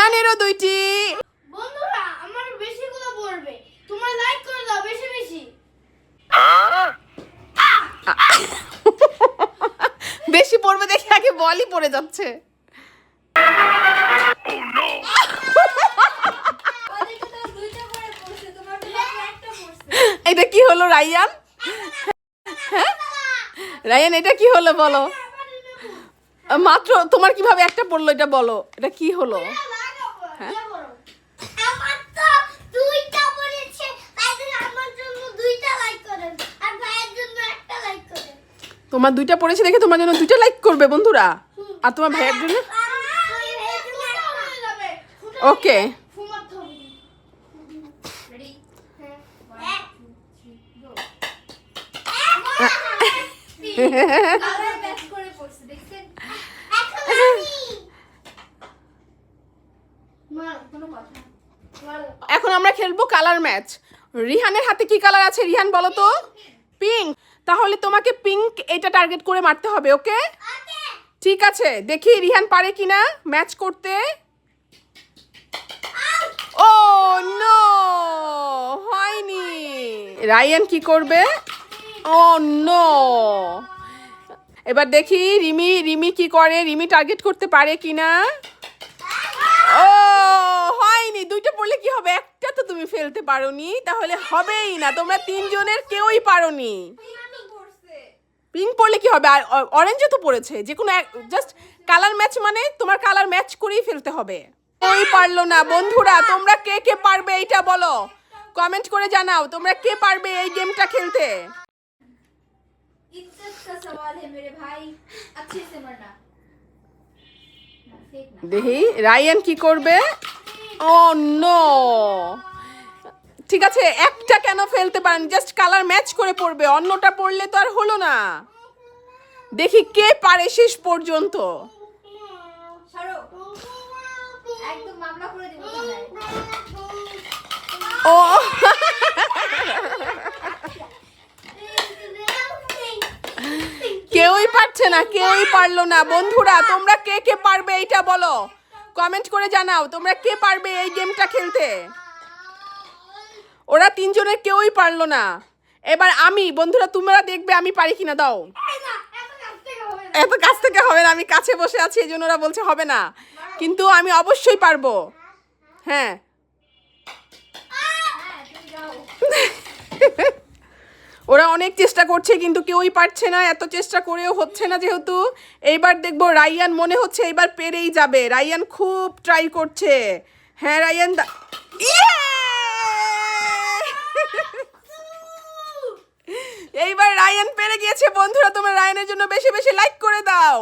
রিহানেরও 2টি। বন্ধুরা আমার বেশিগুলো পড়বে, তোমরা লাইক করে দাও বেশি বেশি। বেশি পড়বে দেখে আগে বলই পড়ে যাচ্ছে। এটা কি হলো রায়ান? হ্যাঁ রায়ান, এটা কি হলো বলো? মাত্র তোমার কিভাবে একটা পড়লো এটা বলো, এটা কি হলো? হ্যাঁ? আমার তো 2টা পড়েছে, তাই জন্য আমার জন্য 2টা লাইক করেন আর ভাইয়ের জন্য একটা লাইক করেন। তোমার 2টা পড়েছে দেখে তোমার জন্য 2টা লাইক করবে বন্ধুরা, আর তোমার ভাইয়ের জন্য ওকে। এখন আমরা খেলবো কালার ম্যাচ। রিহানের হাতে কি কালার আছে রিহান বলো তো? পিঙ্ক। তাহলে তোমাকে পিঙ্ক এটা টার্গেট করে মারতে হবে, ওকে? ঠিক আছে, দেখি রিহান পারে কিনা ম্যাচ করতে। ও নো, হয়নি। রায়ান কি করবে? ও নো। এবার দেখি রিমি কি করে, রিমি টার্গেট করতে পারে কিনা। ও হয়নি। 2টা পড়লে কি হবে, একটা তো তুমি ফেলতে পারোনি, তাহলে হবেই না। তোমরা 3 জনের কেউই পারোনি। পিঙ্ক পড়লে কি হবে, আর অরেঞ্জও তো পড়েছে। যে কোনো জাস্ট কালার ম্যাচ মানে তোমার কালার ম্যাচ করেই ফেলতে হবে। ওই পারলো না। বন্ধুরা তোমরা কে কে পারবে এইটা বলো, কমেন্ট করে জানাও তোমরা কে পারবে এই গেমটা খেলতে। इज्जत का सवाल है मेरे भाई, अच्छे से मरना। দেখি রায়ান কি করবে। ও নো। ঠিক আছে, একটা কেন ফেলতে পারেন, জাস্ট কালার ম্যাচ করে পড়বে, অন্যটা পড়লে তো আর হলো না। দেখি কে পারে শেষ পর্যন্ত। ছাড়ো, একদম মামলা করে দেব তোমায়। ও কেউই পারছে না, কেউই পারলো না। বন্ধুরা তোমরা কে কে পারবে এইটা বলো, কমেন্ট করে জানাও তোমরা কে পারবে এই গেমটা খেলতে। ওরা 3 জনের কেউই পারলো না। এবার আমি, বন্ধুরা তোমরা দেখবে আমি পারি কিনা। দাও, এত কাছ থেকে হবে না, আমি কাছে বসে আছি এই জন্য ওরা বলছে হবে না, কিন্তু আমি অবশ্যই পারবো। হ্যাঁ ওরা অনেক চেষ্টা করছে কিন্তু কেউই পারছে না, এত চেষ্টা করেও হচ্ছে না যেহেতু। এইবার দেখবো রায়ান মনে হচ্ছে এইবার পেরেই যাবে। রায়ান খুব ট্রাই করছে। হ্যাঁ রায়ান এইবার রায়ান পেরে গিয়েছে। বন্ধুরা তোমরা রায়ানের জন্য বেশি বেশি লাইক করে দাও।